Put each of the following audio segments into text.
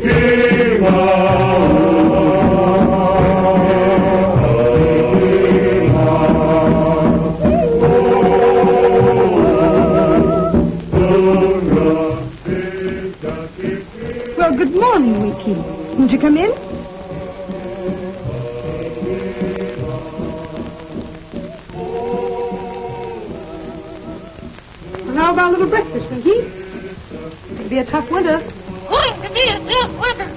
Well, good morning, Wiki. Won't you come in? Well, how about a little breakfast, Winky? It'll be a tough winter. Going to be a tough winter.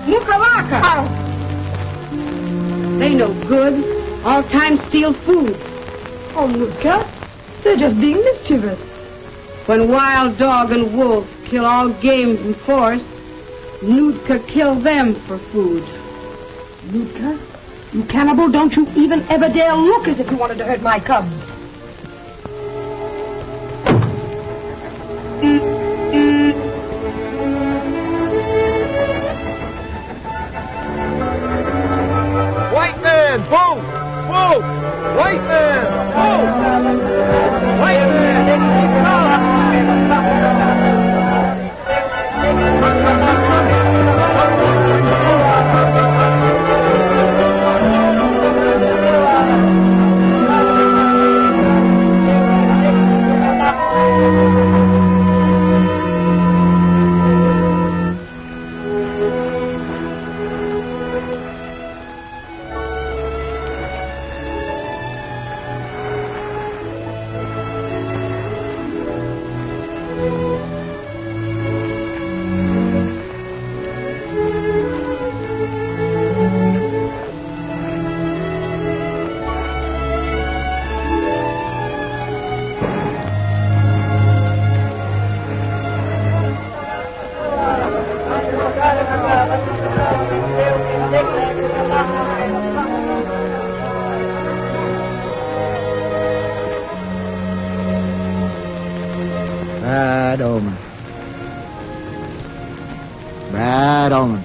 Mukalaka! They no good. All time steal food. Oh, Mutka, they're just being mischievous. When wild dog and wolf kill all game from forest, Nootka kill them for food. Nootka? You cannibal, don't you even ever dare look as if you wanted to hurt my cubs. White man, move! Move! White man, move! White man, Bad omen. Bad omen.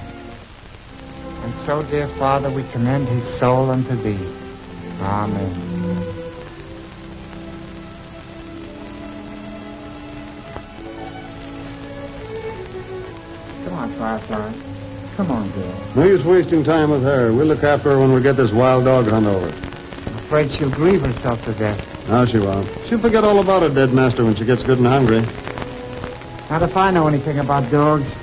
And so, dear Father, we commend his soul unto thee. Amen. Come on, Firefly. Come on, girl. No use wasting time with her. We'll look after her when we get this wild dog hunt over. I'm afraid she'll grieve herself to death. No, she won't. She'll forget all about her dead master when she gets good and hungry. Not if I know anything about dogs.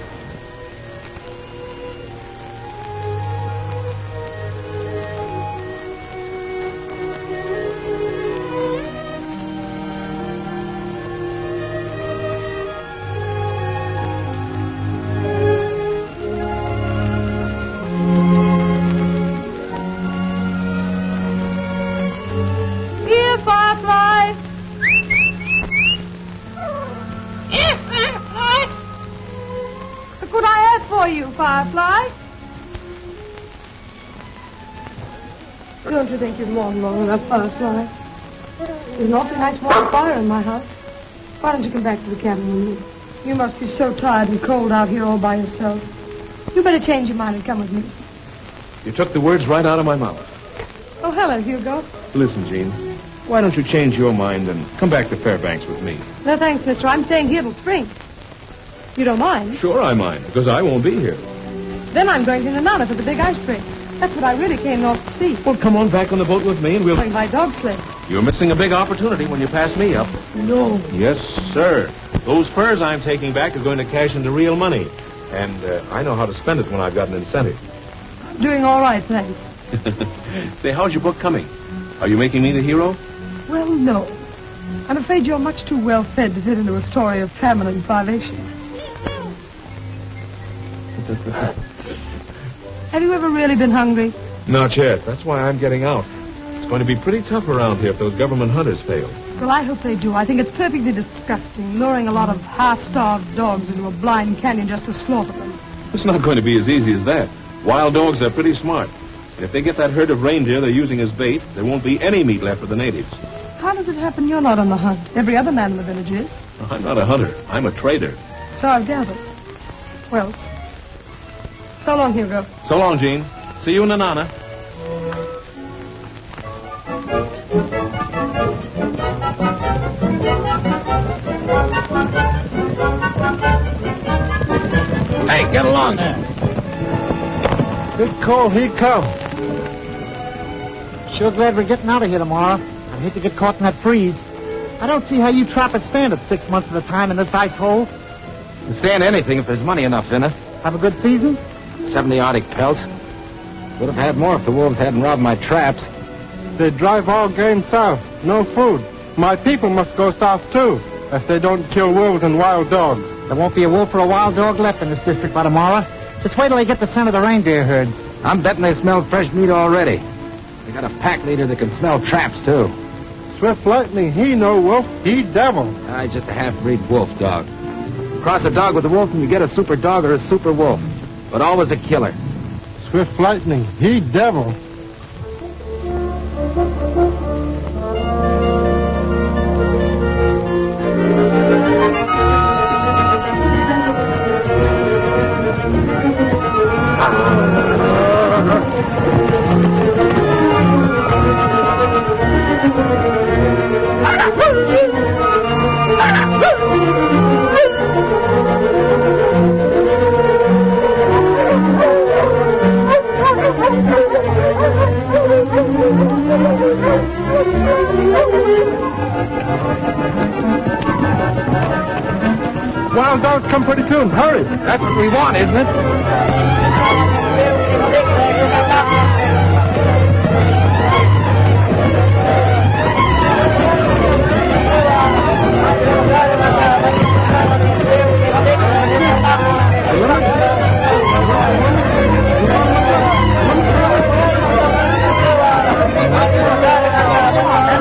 Here, Firefly! Yes, Firefly. Look what I have for you, Firefly. Don't you think you've mourned long enough, Firefly? There's an awfully nice warm fire in my house. Why don't you come back to the cabin with me? You must be so tired and cold out here all by yourself. You better change your mind and come with me. You took the words right out of my mouth. Oh, hello, Hugo. Listen, Jean, why don't you change your mind and come back to Fairbanks with me? No, thanks, mister. I'm staying here till spring. You don't mind? Sure I mind, because I won't be here. Then I'm going to Nanana for the big ice break. That's what I really came north to see. Well, come on back on the boat with me and we'll... Going by dog sled. You're missing a big opportunity when you pass me up. No. Yes, sir. Those furs I'm taking back are going to cash into real money. And I know how to spend it when I've got an incentive. I'm doing all right, thanks. Say, how's your book coming? Are you making me the hero? Well, no. I'm afraid you're much too well fed to fit into a story of famine and privation. Have you ever really been hungry? Not yet. That's why I'm getting out. It's going to be pretty tough around here if those government hunters fail. Well, I hope they do. I think it's perfectly disgusting, luring a lot of half-starved dogs into a blind canyon just to slaughter them. It's not going to be as easy as that. Wild dogs are pretty smart. And if they get that herd of reindeer they're using as bait, there won't be any meat left for the natives. How does it happen you're not on the hunt? Every other man in the village is. I'm not a hunter. I'm a trader. So I've gathered. Well, so long, Hugo. So long, Jean. See you in Nanana. along. Big cold, he come. Sure glad we're getting out of here tomorrow. I'd hate to get caught in that freeze. I don't see how you trappers stand it 6 months at a time in this ice hole. Can stand anything if there's money enough in it. Have a good season? 70 Arctic pelts. Would have had more if the wolves hadn't robbed my traps. They drive all game south. No food. My people must go south, too, if they don't kill wolves and wild dogs. There won't be a wolf or a wild dog left in this district by tomorrow. Just wait till they get the scent of the reindeer herd. I'm betting they smell fresh meat already. They got a pack leader that can smell traps, too. Swift Lightning, he no wolf, he devil. Just a half-breed wolf dog. Cross a dog with a wolf and you get a super dog or a super wolf. But always a killer. Swift Lightning, he devil. Wild dogs come pretty soon. Hurry. That's what we want, isn't it?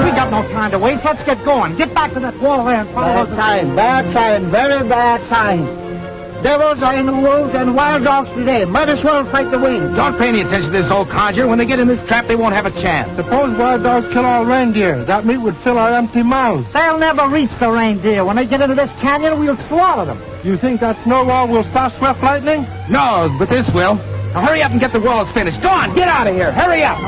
We got no time to waste. Let's get going. Get back to that wall there and follow those... Bad sign, very bad sign. Devils are in the wolves and wild dogs today. Might as well fight the wind. Don't pay any attention to this old codger. When they get in this trap, they won't have a chance. Suppose wild dogs kill all reindeer. That meat would fill our empty mouths. They'll never reach the reindeer. When they get into this canyon, we'll slaughter them. You think that snow wall will stop Swift Lightning? No, but this will. Now hurry up and get the walls finished. Go on, get out of here. Hurry up.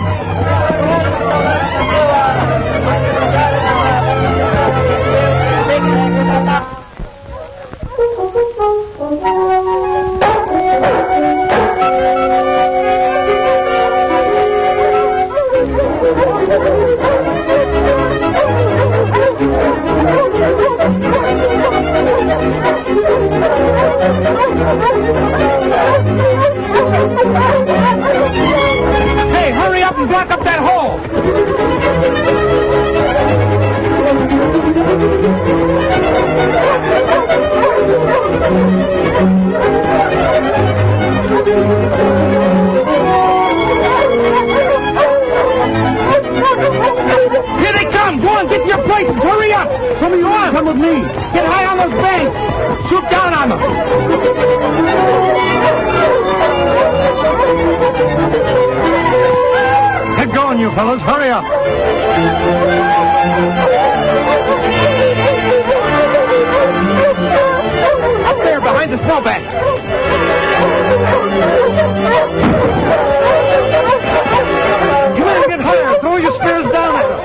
Hey, hurry up and block up that hole. Here they come. Go on, get to your places. Hurry up. Some of you are. Come with me. Get high on those banks. Shoot down on them. Get going, you fellas. Hurry up. Up there behind the snowbank. Come in and get higher. Throw your spears down at them.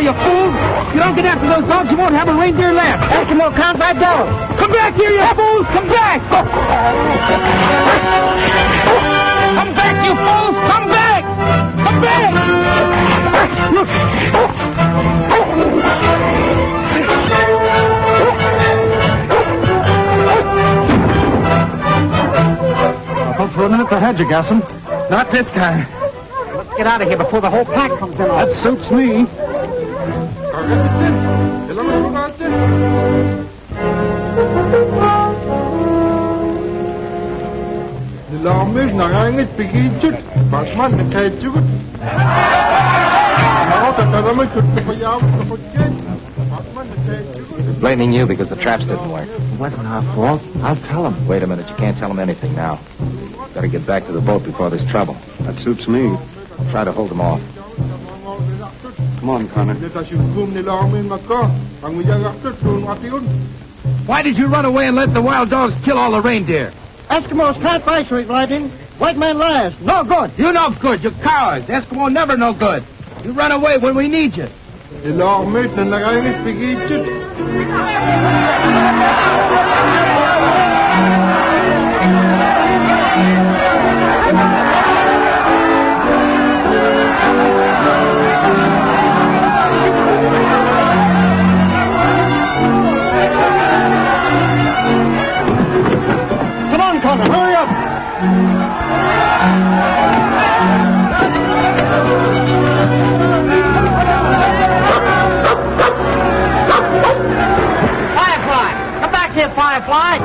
You fool! You don't get after those dogs, you won't have a reindeer left. Eskimo count by devil. Come back here, you fools! Come back! Come back, you fools! Come back! Come back! Hold for a minute, the hedge, you gas 'em. Not this time. Let's get out of here before the whole pack comes in. That suits me. He's blaming you because the traps didn't work. It wasn't our fault. I'll tell him. Wait a minute, you can't tell him anything now. Better get back to the boat before there's trouble. That suits me. I'll try to hold them off. Come on, Connor. Why did you run away and let the wild dogs kill all the reindeer? Eskimos can't fight straight riding. White man last. No good. You no good. You're cowards. Eskimo never no good. You run away when we need you. Come on, Connor. Hurry up. Firefly! Come back here, Firefly!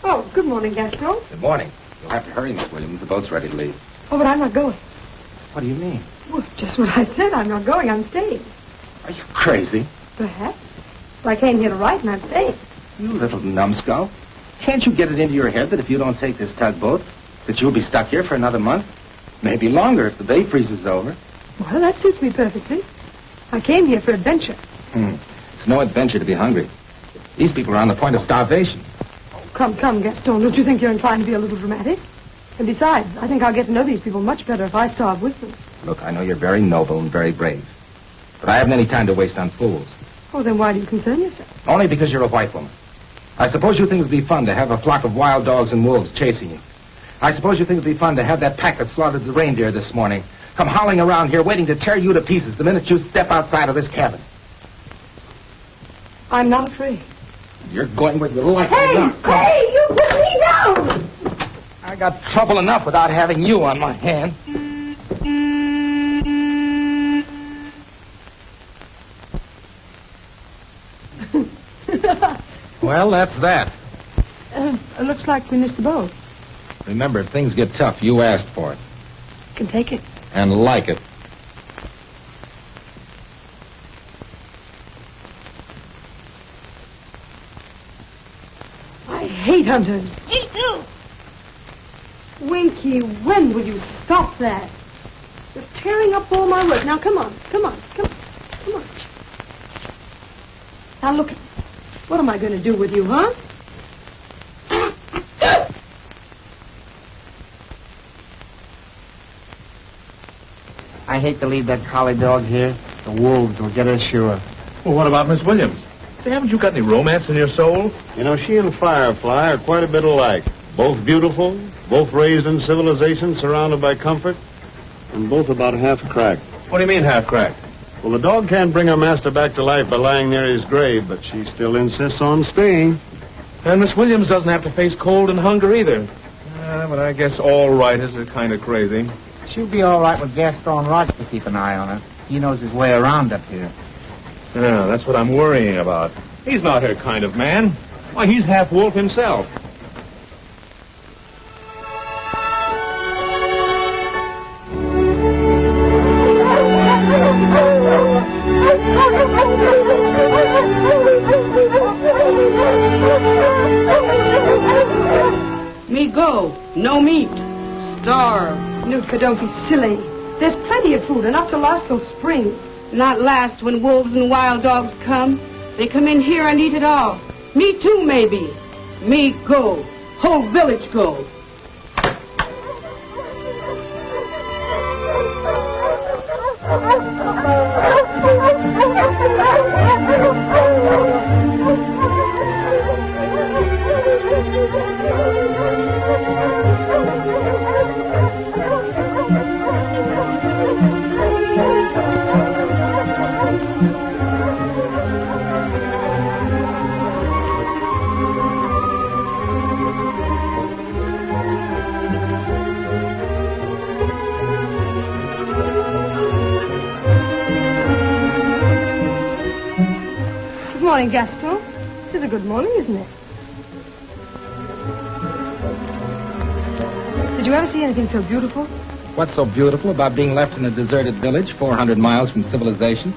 Oh, good morning, Gaston. Good morning. You'll have to hurry, Miss Williams. The boat's ready to leave. Oh, but I'm not going. What do you mean? Well, just what I said. I'm not going. I'm staying. Are you crazy? Perhaps. But I came here to write, and I'm staying. You little numbskull. Can't you get it into your head that if you don't take this tugboat, that you'll be stuck here for another month? Maybe longer if the bay freezes over. Well, that suits me perfectly. I came here for adventure. It's no adventure to be hungry. These people are on the point of starvation. Come, Gaston. Don't you think you're inclined to be a little dramatic? And besides, I think I'll get to know these people much better if I starve with them. Look, I know you're very noble and very brave. But I haven't any time to waste on fools. Oh, then why do you concern yourself? Only because you're a white woman. I suppose you think it would be fun to have a flock of wild dogs and wolves chasing you. I suppose you think it would be fun to have that pack that slaughtered the reindeer this morning come howling around here waiting to tear you to pieces the minute you step outside of this cabin. I'm not afraid. You're going with your life. Hey, you put me down! I got trouble enough without having you on my hand. Well, that's that. It looks like we missed the boat. Remember, if things get tough, you asked for it. Can take it. And like it. I hate hunters. Me too. Winky, when will you stop that? You're tearing up all my work. Now, come on. Now, look, what am I going to do with you, huh? I hate to leave that collie dog here. The wolves will get us sure. Well, what about Miss Williams? Say, haven't you got any romance in your soul? You know, she and Firefly are quite a bit alike. Both beautiful, both raised in civilization, surrounded by comfort, and both about half cracked. What do you mean half-cracked? Well, the dog can't bring her master back to life by lying near his grave, but she still insists on staying. And Miss Williams doesn't have to face cold and hunger either. But I guess all writers are kind of crazy. She'll be all right with Gaston Roch to keep an eye on her. He knows his way around up here. Yeah, that's what I'm worrying about. He's not her kind of man. Why, he's half wolf himself. Me go. No meat. Starve. Nootka, don't be silly. There's plenty of food, enough to last till spring. Not last when wolves and wild dogs come. They come in here and eat it all. Me too, maybe. Me go. Whole village go. Good morning, Gaston. It's a good morning, isn't it? Did you ever see anything so beautiful? What's so beautiful about being left in a deserted village 400 miles from civilization?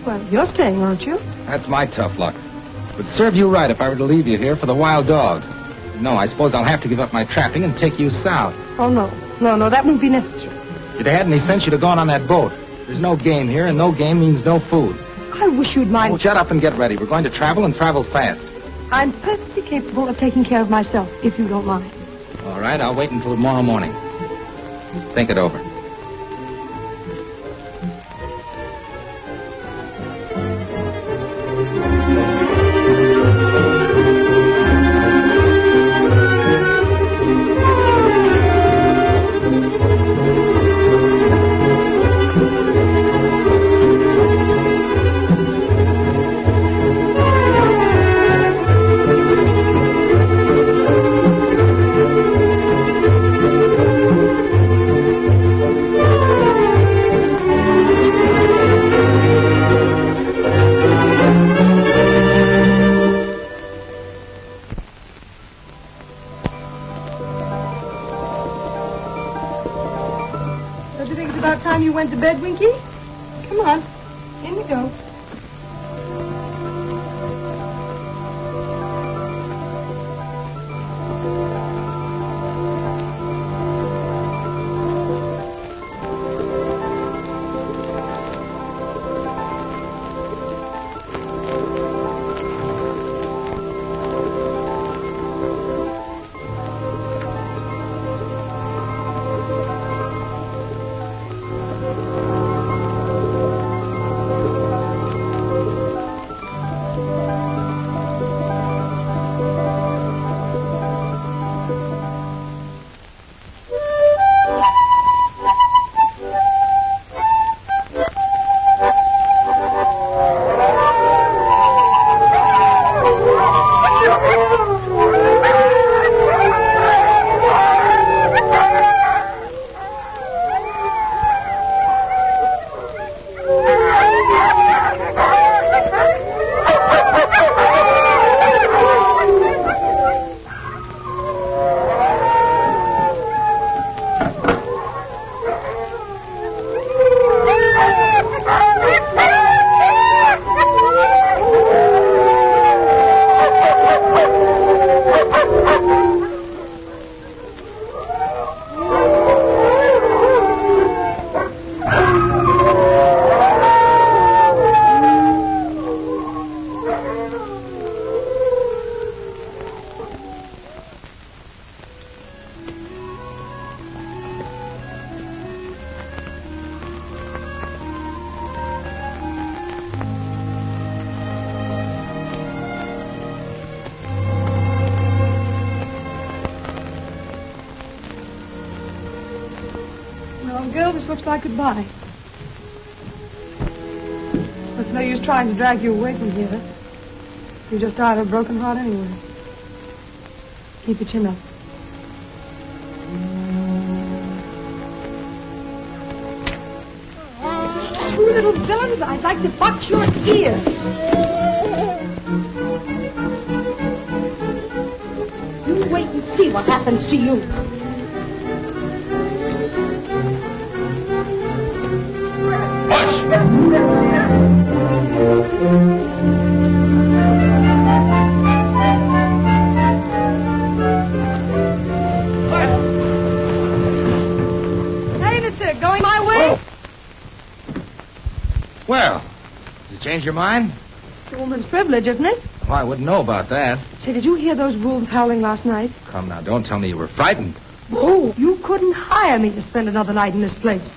Well, you're staying, aren't you? That's my tough luck. It would serve you right if I were to leave you here for the wild dogs. No, I suppose I'll have to give up my trapping and take you south. Oh, no. No, that won't be necessary. If you'd had any sense, you'd have gone on that boat. There's no game here, and no game means no food. I wish you'd mind... Oh, shut up and get ready. We're going to travel and travel fast. I'm perfectly capable of taking care of myself, if you don't mind. All right, I'll wait until tomorrow morning. Think it over. Don't you think it's about time you went to bed, Winky? Come on. In we go. Well, Gil, this looks like goodbye. It's no use trying to drag you away from here. You just died of a broken heart anyway. Keep your chin up. You little villains, I'd like to box your ears. You wait and see what happens to you. Hey, that's it. Going my way? Oh. Well, did you change your mind? It's a woman's privilege, isn't it? Well, I wouldn't know about that. Say, did you hear those wolves howling last night? Come now, don't tell me you were frightened. Oh, you couldn't hire me to spend another night in this place.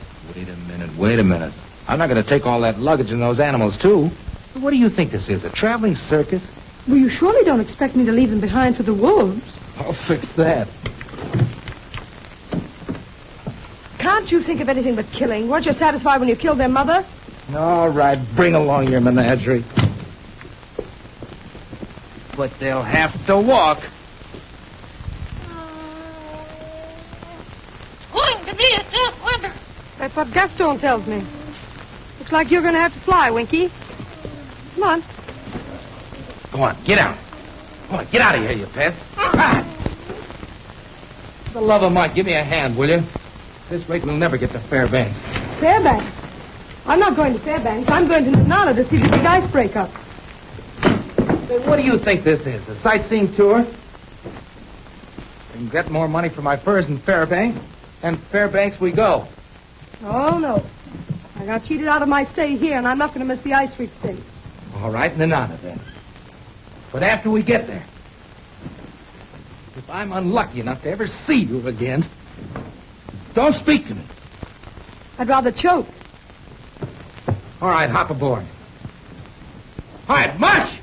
Wait a minute. I'm not going to take all that luggage and those animals, too. What do you think this is, a traveling circus? Well, you surely don't expect me to leave them behind for the wolves. I'll fix that. Can't you think of anything but killing? Weren't you satisfied when you killed their mother? All right, bring along your menagerie. But they'll have to walk. It's going to be a tough winter. That's what Gaston tells me. Looks like you're going to have to fly, Winky. Come on. Go on, get out. Come on, get out of here, you pest. Ah! For the love of Mike, give me a hand, will you? This rate we'll never get to Fairbanks. Fairbanks? I'm not going to Fairbanks. I'm going to Nanana to see the big ice break up. Say, what do you think this is, a sightseeing tour? I can get more money for my furs in Fairbanks, and Fairbanks we go. Oh, no. I got cheated out of my stay here, and I'm not going to miss the ice sweepstakes. All right, Nanana, then. But after we get there, if I'm unlucky enough to ever see you again, don't speak to me. I'd rather choke. All right, hop aboard. All right, mush!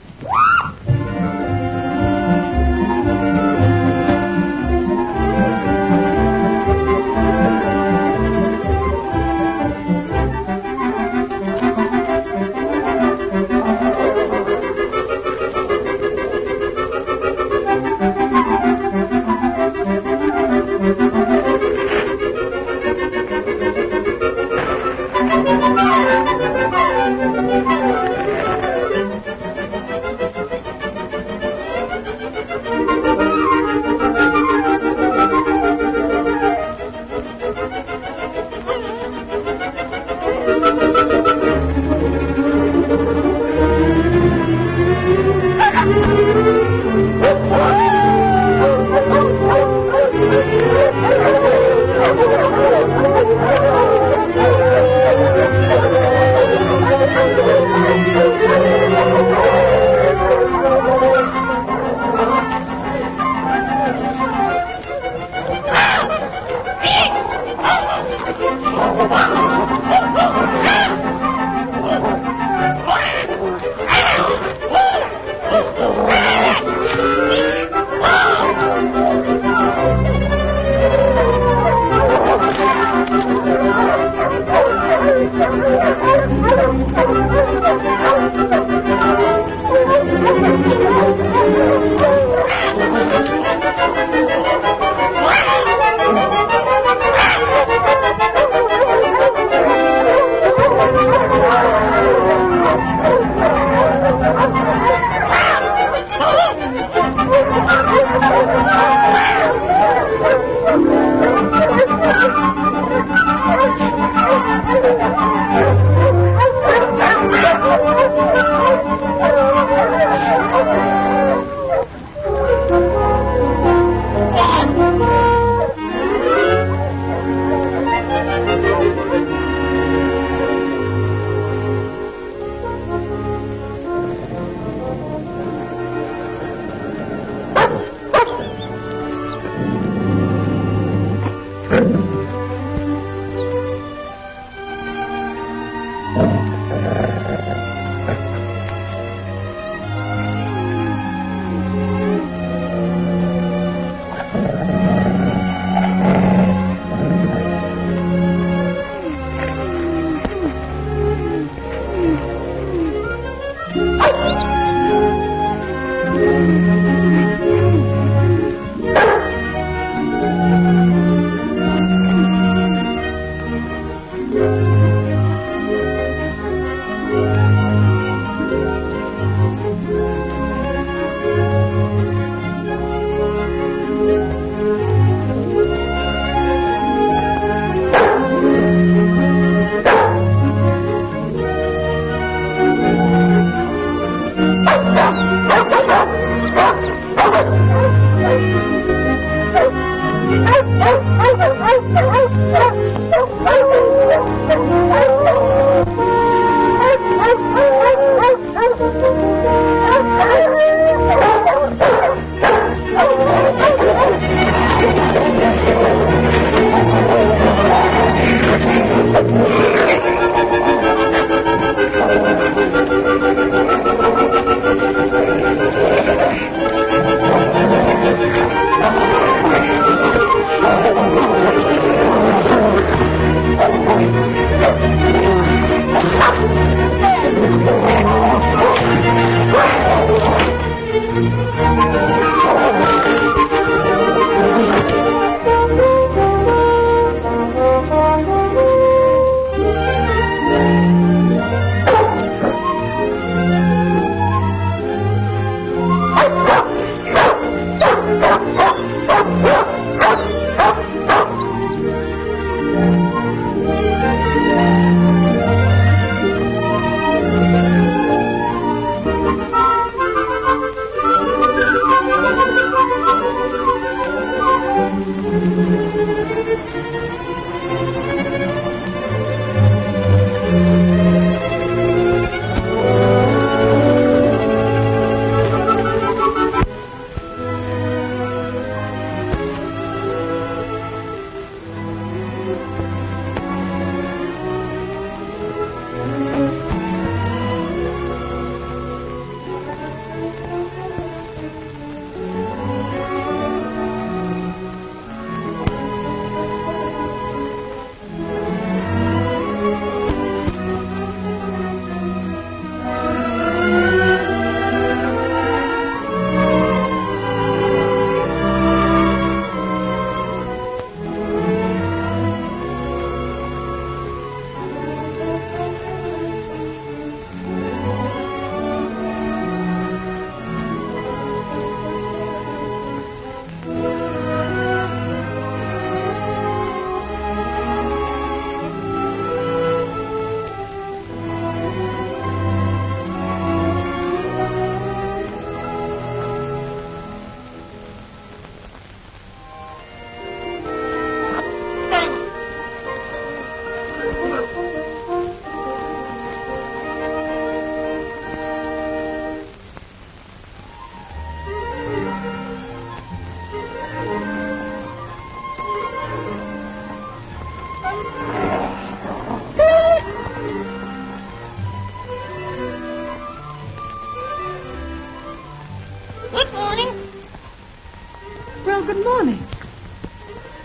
Oh, good morning.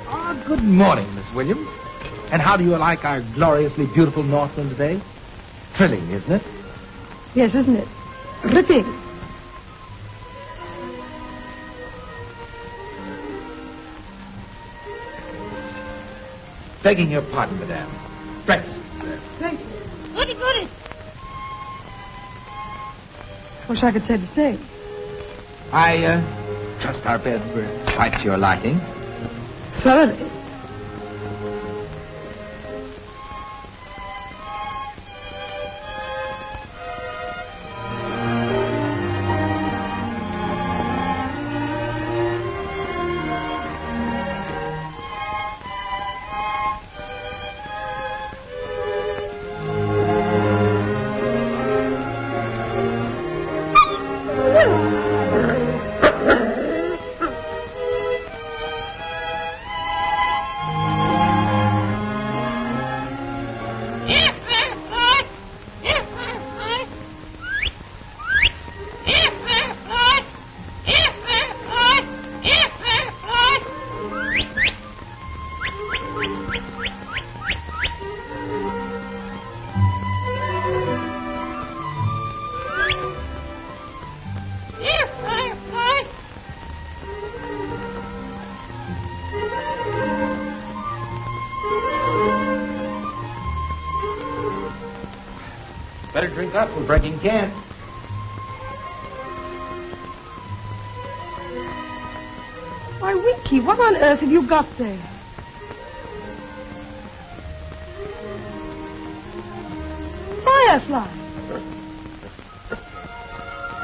Oh, good morning, Miss Williams. And how do you like our gloriously beautiful Northland today? Thrilling, isn't it? Yes, isn't it? Ripping. Begging your pardon, madame. Breakfast, sir. Thank you. Goody, goody. Wish I could say the same. I trust our beds were quite to your liking. Thoroughly. Better drink up. We're breaking camp. Why, Winky, what on earth have you got there? Firefly!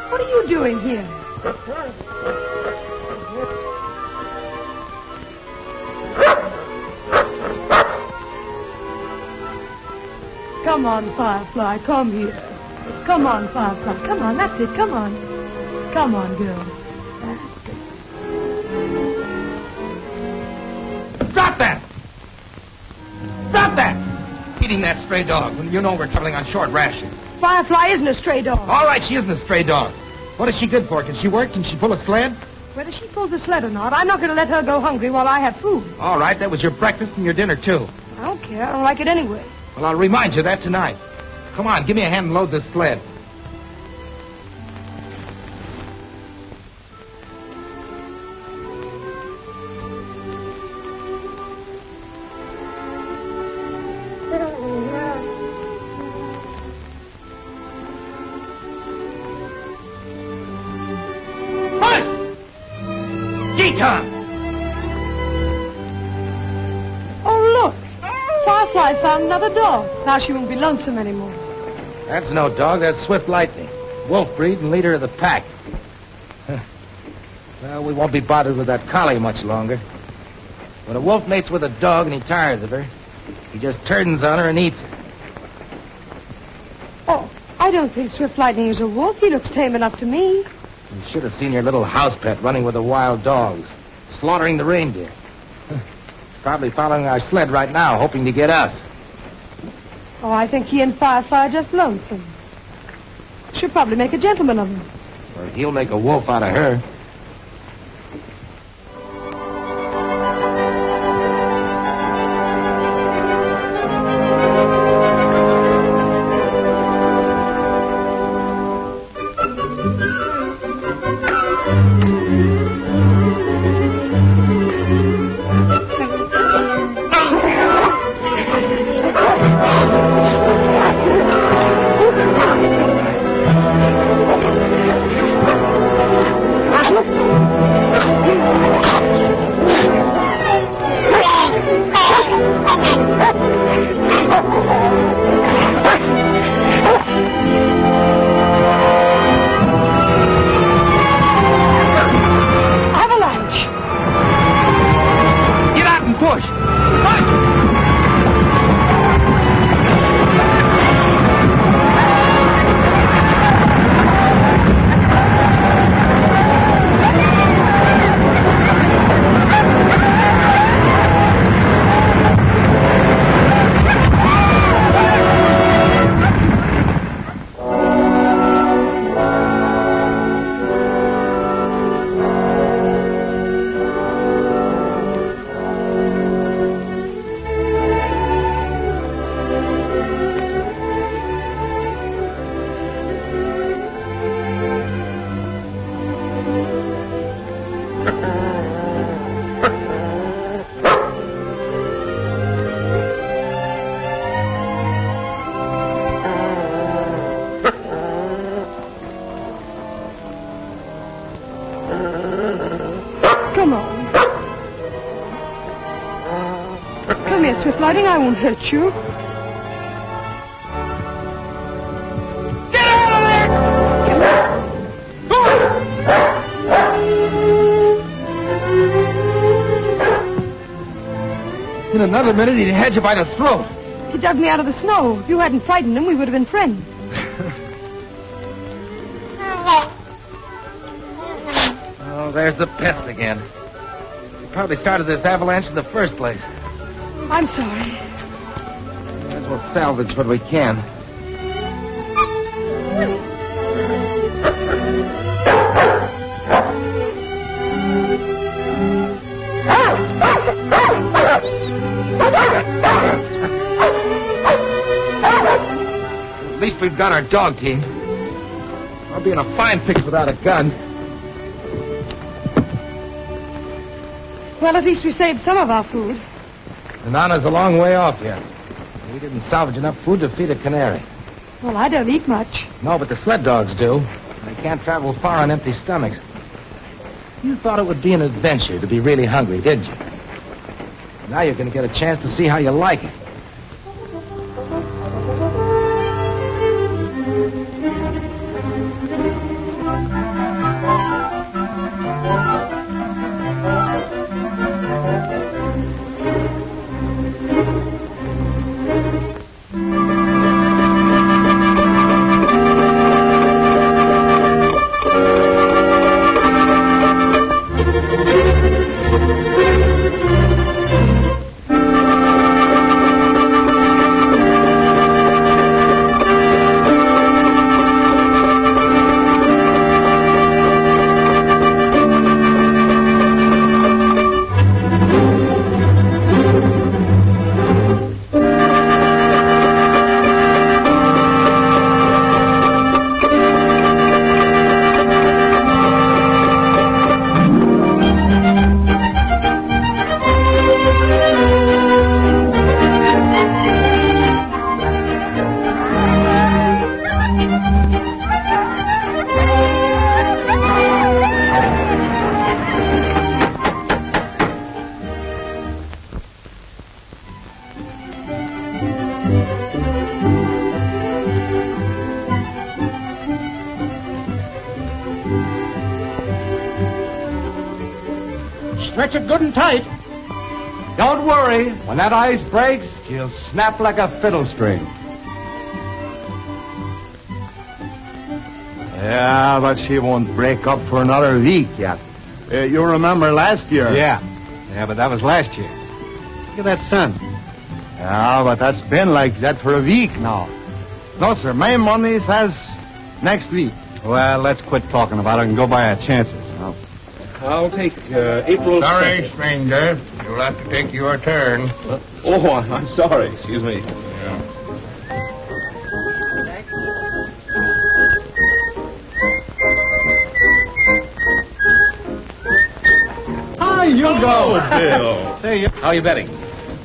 What are you doing here? Come on, Firefly, come here. Come on, Firefly, come on, that's it, come on. Come on, girl. Stop that! Stop that! Eating that stray dog when you know we're traveling on short rations. Firefly isn't a stray dog. All right, she isn't a stray dog. What is she good for? Can she work? Can she pull a sled? Whether she pulls the sled or not, I'm not going to let her go hungry while I have food. All right, that was your breakfast and your dinner, too. I don't care. I don't like it anyway. Well, I'll remind you of that tonight. Come on, give me a hand and load this sled. Yukon! Oh, look. Firefly's found another dog. Now she won't be lonesome anymore. That's no dog, that's Swift Lightning. Wolf breed and leader of the pack. Well, we won't be bothered with that collie much longer. When a wolf mates with a dog and he tires of her, he just turns on her and eats her. Oh, I don't think Swift Lightning is a wolf. He looks tame enough to me. You should have seen your little house pet running with the wild dogs, slaughtering the reindeer. Probably following our sled right now, hoping to get us. Oh, I think he and Firefly are just lonesome. She'll probably make a gentleman of him. Or he'll make a wolf out of her. sliding. I won't hurt you. Get out of there! In another minute, he'd had you by the throat. He dug me out of the snow. If you hadn't frightened him, we would have been friends. Oh, there's the pest again. He probably started this avalanche in the first place. I'm sorry. Might as well salvage what we can. At least we've got our dog team. I'll be in a fine fix without a gun. Well, at least we saved some of our food. The Nana's a long way off yet. We didn't salvage enough food to feed a canary. Well, I don't eat much. No, but the sled dogs do. They can't travel far on empty stomachs. You thought it would be an adventure to be really hungry, didn't you? Now you're going to get a chance to see how you like it. Stretch it good and tight. Don't worry. When that ice breaks, she'll snap like a fiddle string. Yeah, but she won't break up for another week yet. You remember last year? Yeah, but that was last year. Look at that sun. Yeah, but that's been like that for a week now. No, sir, my money says next week. Well, let's quit talking about it and go by our chances. I'll take April... Sorry, stranger. You'll have to take your turn. Oh, I'm sorry. Excuse me. Hi, you go. Bill. Say, How are you betting?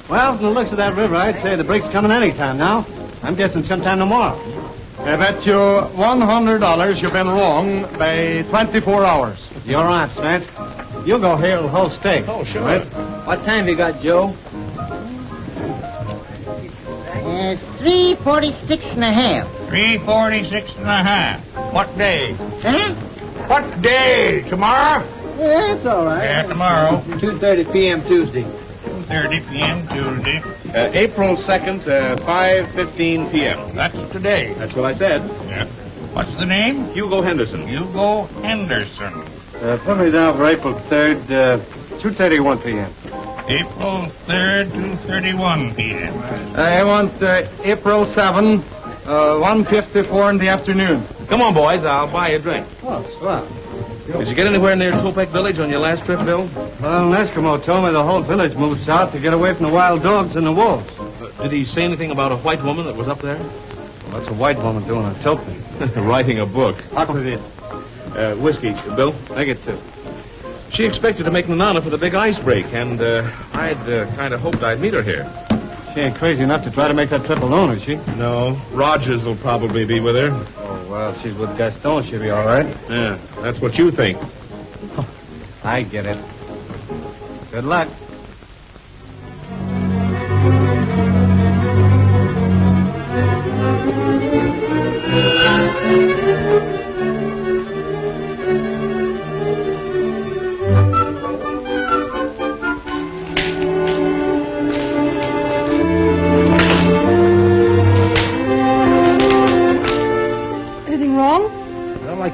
well, from the looks of that river, I'd say the break's coming any time now. I'm guessing sometime tomorrow. I bet you $100 you've been wrong by 24 hours. You're on, Spence. You'll go here the whole stake. Oh, sure. Right? What time you got, Joe? 3:46 and a half. 3:46 and a half. What day? Huh? What day? Tomorrow? Yeah, that's all right. Yeah, tomorrow. 2:30 p.m. Tuesday. 2:30 p.m. Tuesday. April 2nd, 5:15 p.m. That's today. That's what I said. Yeah. What's the name? Hugo Henderson. Hugo Henderson. Put me down for April 3rd, 2:31 p.m. April 3rd, 2:31 p.m. I want April 7, 1:54 in the afternoon. Come on, boys. I'll buy you a drink. Oh, swell. Did you get anywhere near Topek Village on your last trip, Bill? Well, an Eskimo told me the whole village moved south to get away from the wild dogs and the wolves. Did he say anything about a white woman that was up there? Well, that's a white woman doing a tilting. Writing a book. Aquavit. Whiskey, Bill. I get two. She expected to make Nanana for the big ice break, and I'd kind of hoped I'd meet her here. She ain't crazy enough to try to make that trip alone, is she? No, Rogers will probably be with her. Oh, well, if she's with Gaston, she'll be all right. Yeah, that's what you think. I get it. Good luck.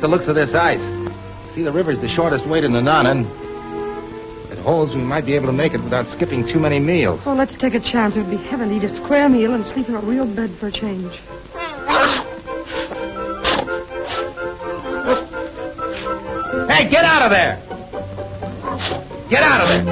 the looks of this ice. See, the river's the shortest way to Nananan. If it holds, we might be able to make it without skipping too many meals. Oh, let's take a chance. It would be heaven to eat a square meal and sleep in a real bed for a change. Hey, get out of there! Get out of there!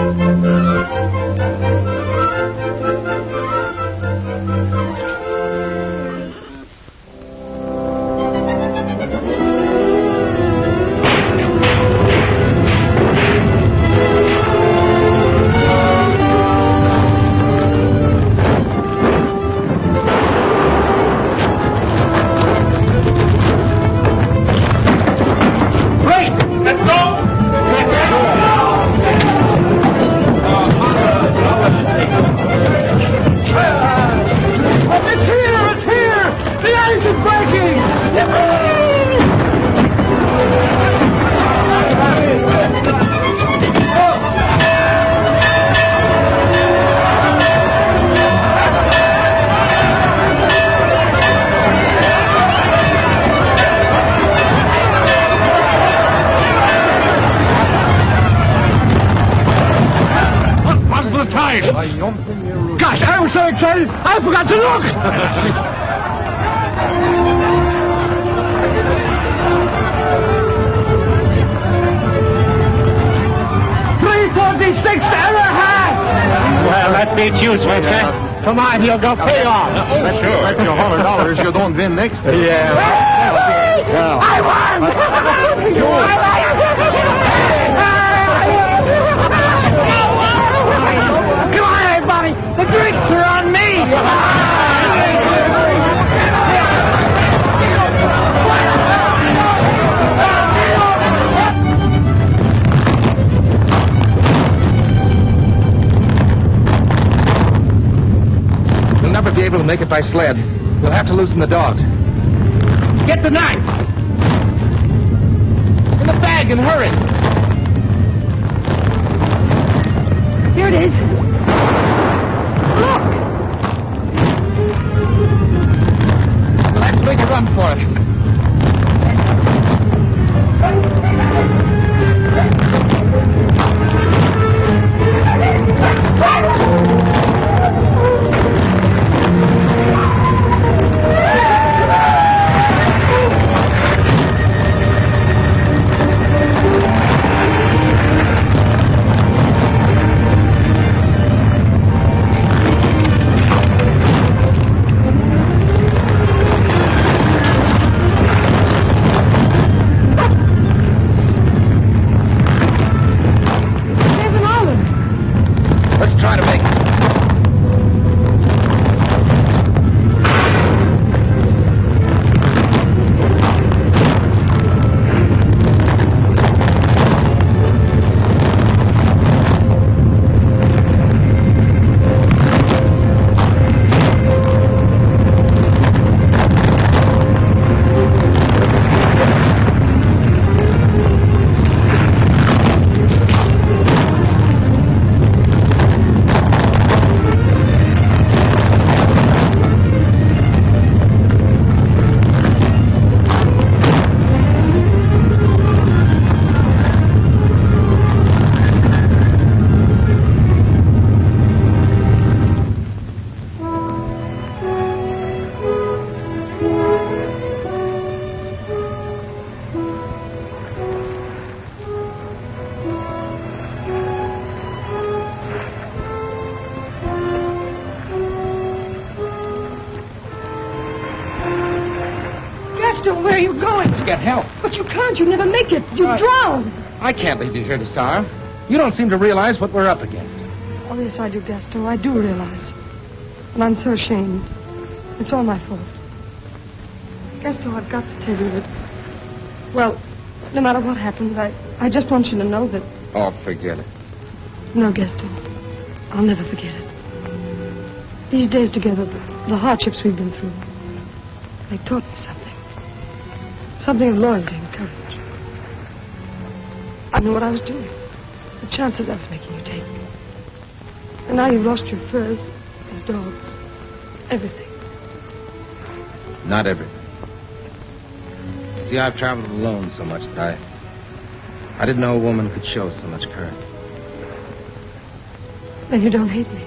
Gosh, I was so excited, I forgot to look! 346 error high! Well, that beats you, Spencer. Come on, he'll go pay off. That's your $100 you don't win next time. Yeah. I won! Come on, everybody! The drinks are on me! We'll never be able to make it by sled. We'll have to loosen the dogs. Get the knife! In the bag and hurry! Here it is. Look! Let's make a run for it. Where are you going? To get help. But you can't. You never make it. You drown. I can't leave you here to starve. You don't seem to realize what we're up against. Oh, yes, I do, Gaston. I do realize. And I'm so ashamed. It's all my fault. Gaston, I've got to tell you that... Well, no matter what happens, I just want you to know that... Oh, forget it. No, Gaston. I'll never forget it. These days together, the hardships we've been through, they taught me something. Something of loyalty and courage. I knew what I was doing. The chances I was making you take. And now you've lost your furs, your dogs, everything. Not everything. See, I've traveled alone so much that I didn't know a woman could show so much courage. Then you don't hate me.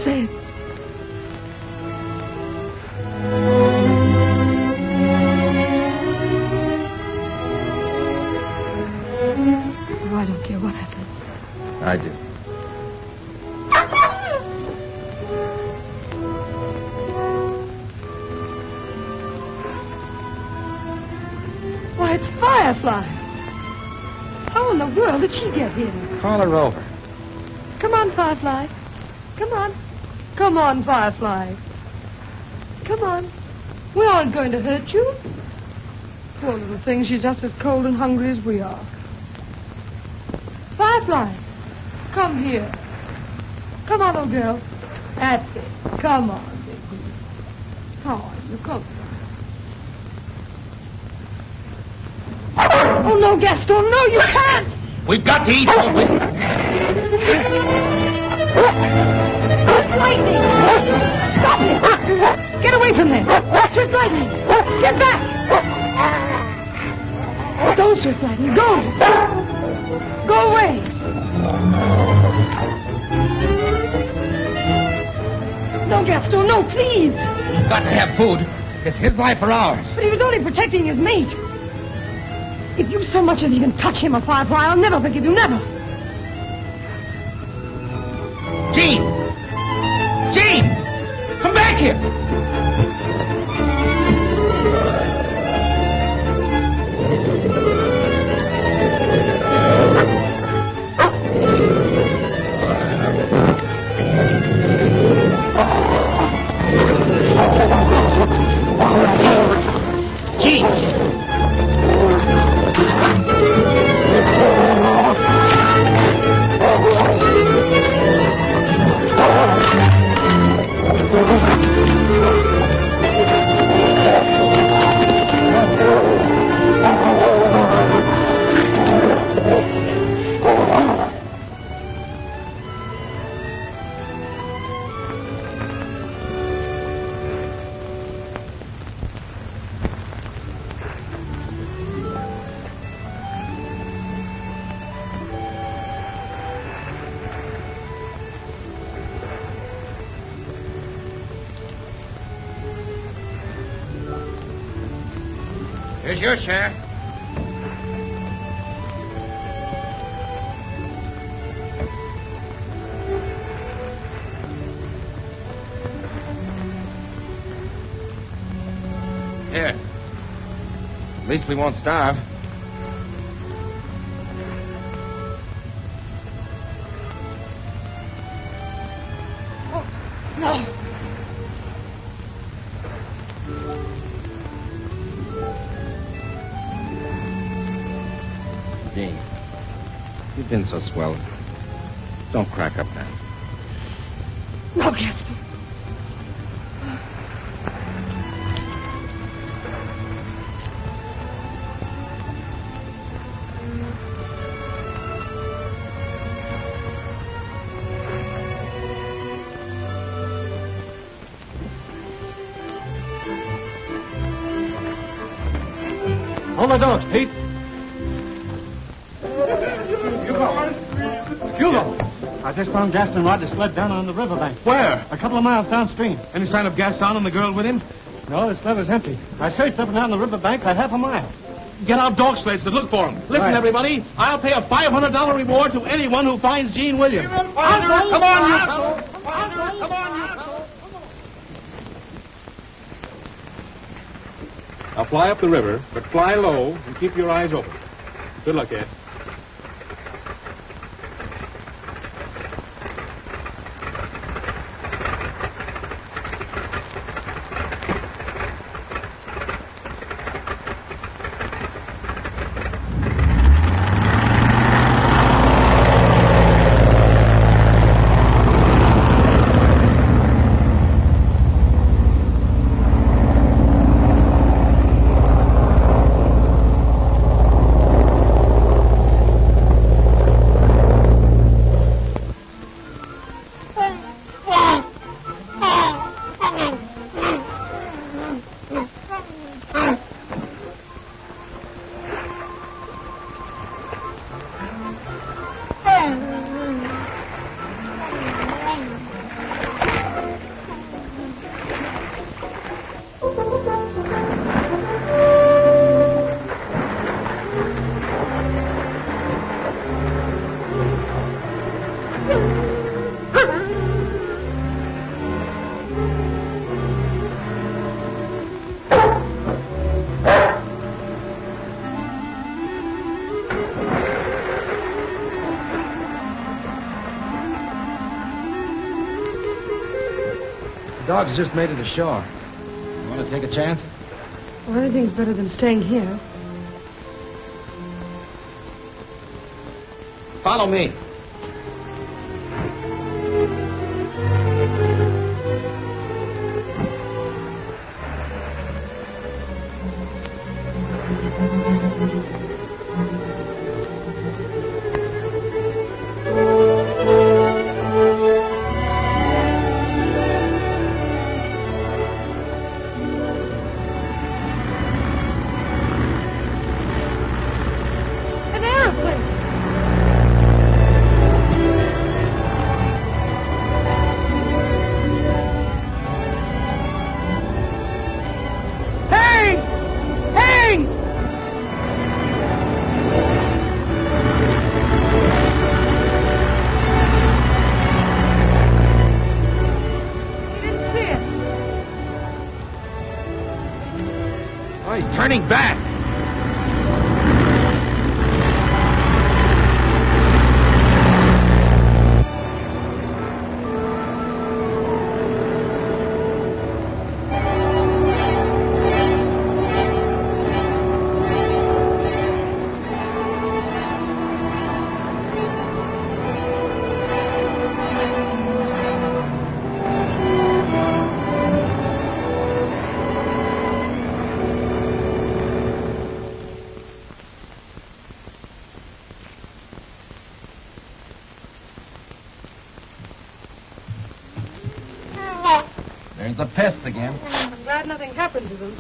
Say it. Oh, I don't care what happens. I do. Why, it's Firefly. How in the world did she get here? Call her over. Come on, Firefly. Come on. Come on, Firefly. Come on. We aren't going to hurt you. Poor little thing, she's just as cold and hungry as we are. Firefly, come here. Come on, old girl. That's it. Come on, baby. How are you? Come. Oh, no, Gaston, no, you can't. We've got to eat something. Lightning! Stop it! Get away from there! Swift lightning! Get back! Go, Swift lightning, go! Go away! No, Gaston, no, please! We've got to have food. It's his life or ours. But he was only protecting his mate. If you so much as even touch him, a Firefly, I'll never forgive you, never. Jean! Jean! Come back here! Jean! Here's your share. Here. At least we won't starve. No. Dean, you've been so swell. Don't crack up now. No, Gaston. Hold the dogs, Pete. Yukon. I just found Gaston ride the sled down on the riverbank. Where? A couple of miles downstream. Any sign of Gaston and the girl with him? No, the sled was empty. I searched up and down the riverbank for half a mile. Get out dog sleds to look for him. Listen, Right. everybody, I'll pay a $500 reward to anyone who finds Gene Williams. Come on, you. Come on, you. Now fly up the river, but fly low and keep your eyes open. Good luck, Ed. Dog's just made it ashore. You want to take a chance? Well, anything's better than staying here. Follow me. An airplane! Hey! Hey! You didn't see it. Oh, he's turning back. There's the pests again. I'm glad nothing happened to them.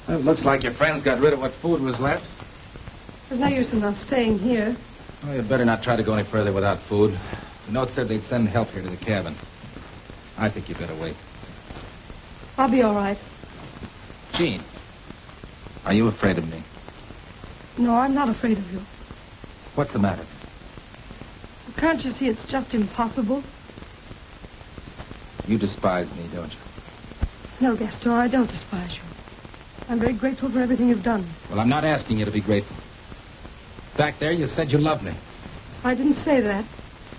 Well, it looks like your friends got rid of what food was left. There's no use in us staying here. Well, you'd better not try to go any further without food. The note said they'd send help here to the cabin. I think you better wait. I'll be all right. Jean, are you afraid of me? No, I'm not afraid of you. What's the matter? Can't you see it's just impossible? You despise me, don't you? No, Gaston, I don't despise you. I'm very grateful for everything you've done. Well, I'm not asking you to be grateful. Back there, you said you loved me. I didn't say that.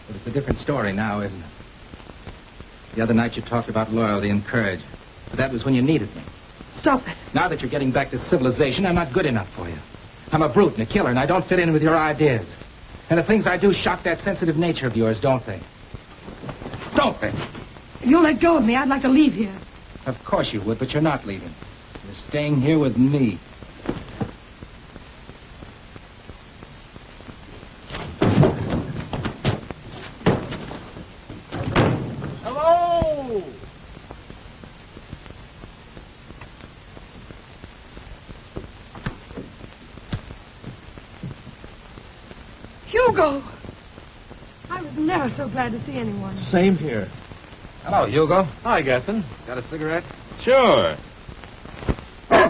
But it's a different story now, isn't it? The other night you talked about loyalty and courage. But that was when you needed me. Stop it. Now that you're getting back to civilization, I'm not good enough for you. I'm a brute and a killer, and I don't fit in with your ideas. And the things I do shock that sensitive nature of yours, don't they? Don't they? If you'll let go of me, I'd like to leave here. Of course you would, but you're not leaving. You're staying here with me. Hello! Hugo! I was never so glad to see anyone. Same here. Hello, Hugo. Hi, Gaston. Got a cigarette? Sure. By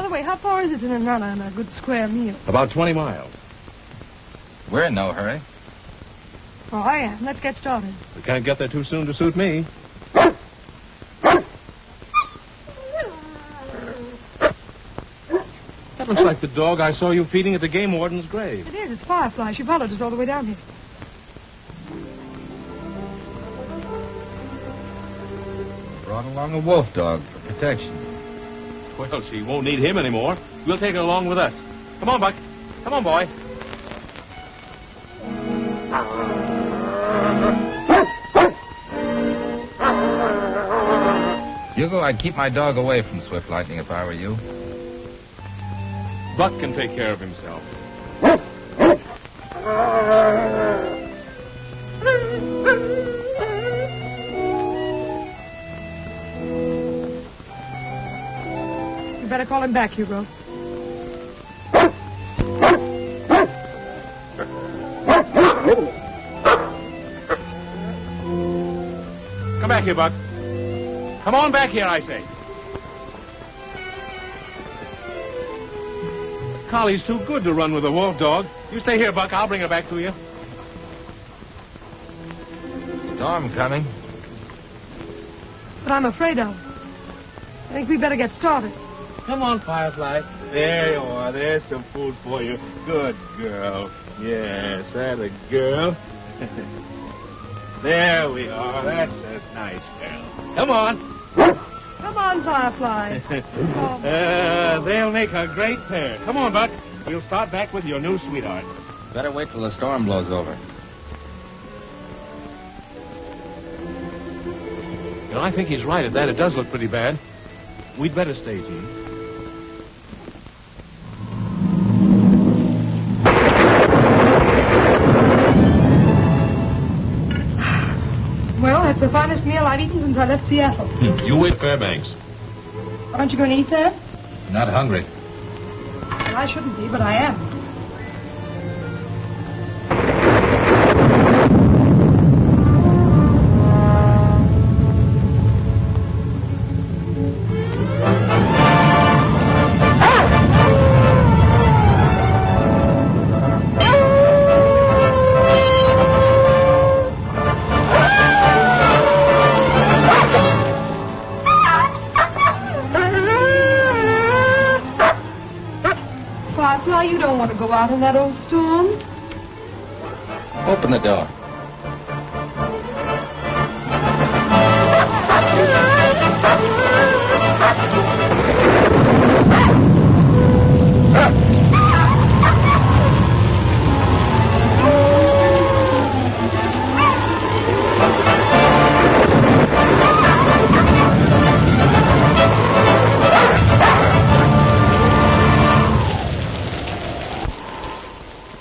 the way, how far is it to Nana and a good square meal? About 20 miles. We're in no hurry. Oh, I am. Let's get started. We can't get there too soon to suit me. That looks like the dog I saw you feeding at the game warden's grave. It is. It's Firefly. She followed us all the way down here. Brought along a wolf dog for protection. Well, she won't need him anymore. We'll take her along with us. Come on, Buck. Come on, boy. Hugo, I'd keep my dog away from Swift Lightning if I were you. Buck can take care of himself. You better call him back, Hugo. Come back here, Buck. Come on back here, I say. Collie's too good to run with a wolf dog. You stay here, Buck. I'll bring her back to you. Storm coming. but I'm afraid of. I think we better get started. Come on, Firefly. There you are. There's some food for you. Good girl. Yes, that a girl. There we are. That's a nice girl. Come on. Come on, Firefly. They'll make a great pair. Come on, Buck. We'll start back with your new sweetheart. Better wait till the storm blows over. You know, I think he's right at that. It does look pretty bad. We'd better stay, Gene. Well, that's the finest meal I've eaten since I left Seattle. You wait, Fairbanks. Aren't you going to eat there? Not hungry. Well, I shouldn't be, but I am. Firefly, you don't want to go out in that old storm. Open the door.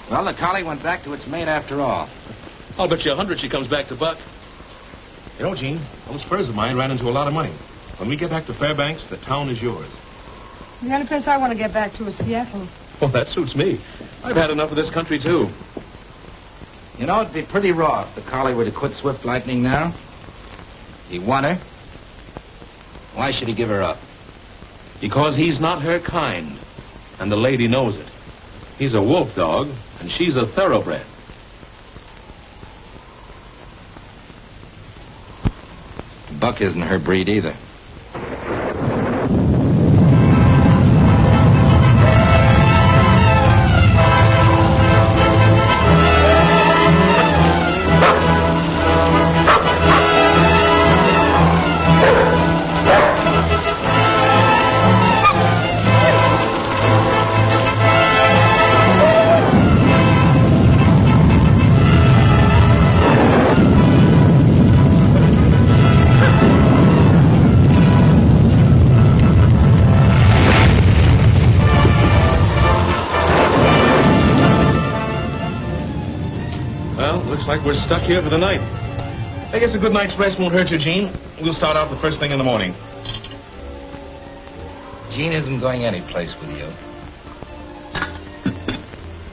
Well, the collie went back to its mate after all. I'll bet you 100 she comes back to Buck. You know, Gene, those furs of mine ran into a lot of money. When we get back to Fairbanks, the town is yours. The only place I want to get back to is Seattle. Well, that suits me. I've had enough of this country, too. You know, it'd be pretty raw if the collie were to quit Swift Lightning now. He won her. Why should he give her up? Because he's not her kind, and the lady knows it. He's a wolf dog, and she's a thoroughbred. Buck isn't her breed either. Looks like we're stuck here for the night. I guess a good night's rest won't hurt you, Gene. We'll start out the first thing in the morning. Jean isn't going anyplace with you.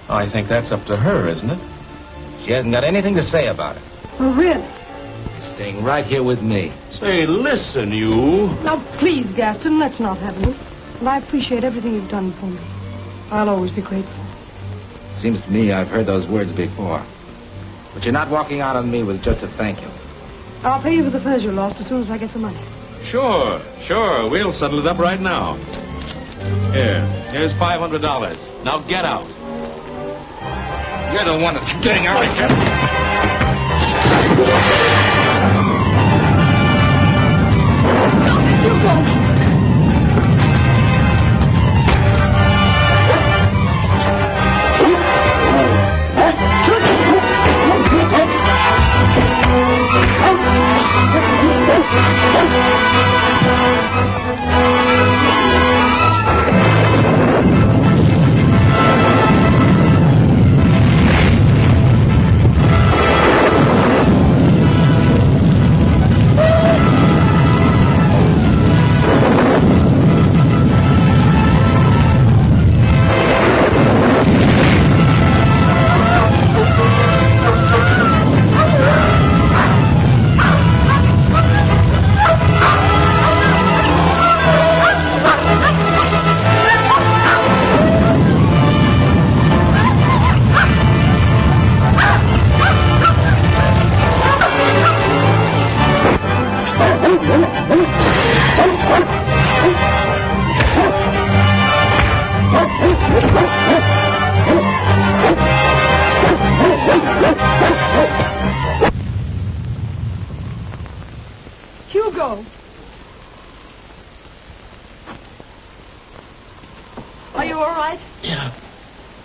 I think that's up to her, isn't it? She hasn't got anything to say about it. Oh, really? She's staying right here with me. Say, listen, you. Now, please, Gaston, let's not have it. And I appreciate everything you've done for me. I'll always be grateful. Seems to me I've heard those words before. But you're not walking out on me with just a thank you. I'll pay you for the furs you lost as soon as I get the money. Sure. We'll settle it up right now. Here's $500. Now get out. You're the one that's getting out of here. Yukon!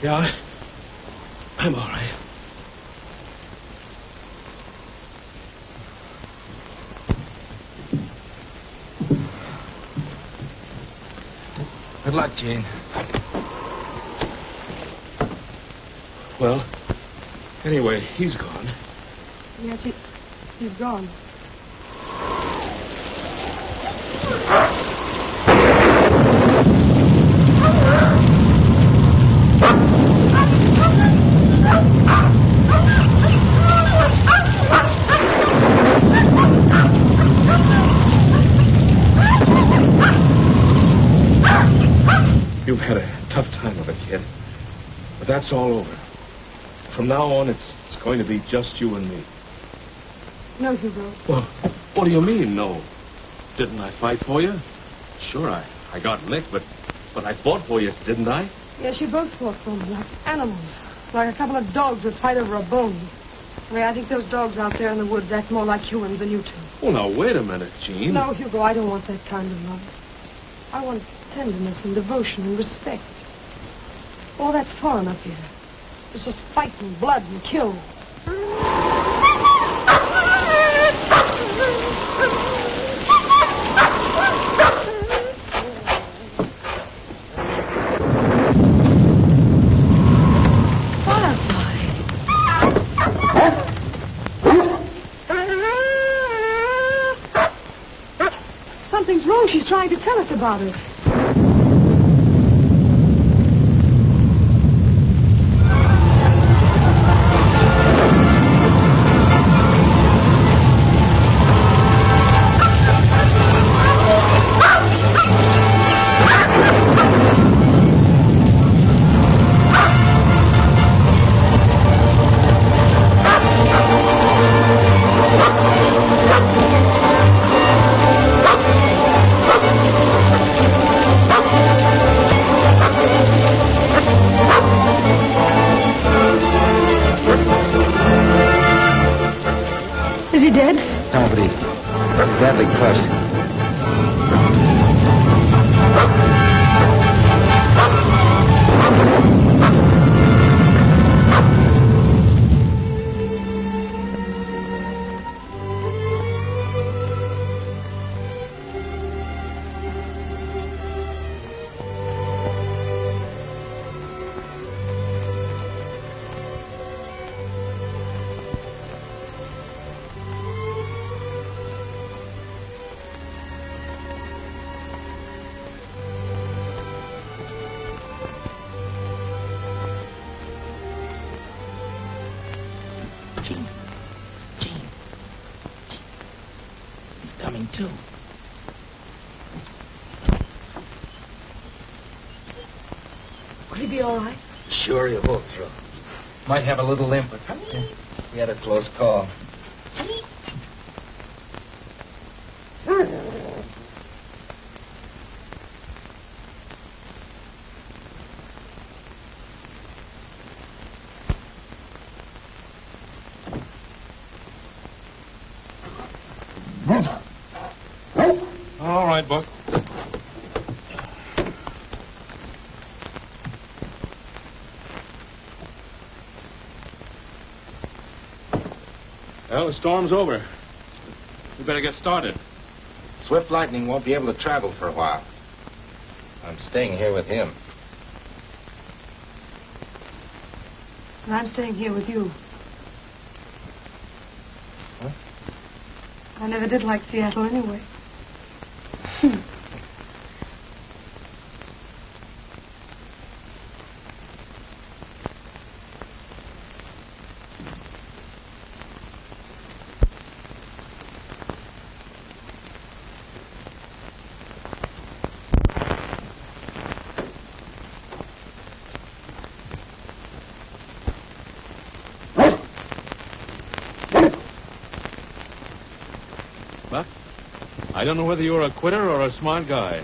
Yeah, I'm all right. Good luck, Gene. Well, anyway, he's gone. Yes, he's gone. You've had a tough time of it, kid. But that's all over. From now on, it's going to be just you and me. No, Hugo. Well, what do you mean, no? Didn't I fight for you? Sure, I got licked, but I fought for you, didn't I? Yes, you both fought for me, like animals. Like a couple of dogs that fight over a bone. Only I think those dogs out there in the woods act more like humans than you two. Well, now, wait a minute, Gene. No, Hugo, I don't want that kind of love. I want tenderness and devotion and respect. All that's foreign up here. It's just fight and blood and kill. Something's wrong. She's trying to tell us about it. Is he dead? No, but he's badly crushed. Gene. He's coming too. Will he be all right? Sure, he'll pull through. Might have a little limp, but he had a close call. All right, Buck. Well, the storm's over. We better get started. Swift Lightning won't be able to travel for a while. I'm staying here with him. And I'm staying here with you. Huh? I never did like Seattle anyway. Buck, I don't know whether you're a quitter or a smart guy.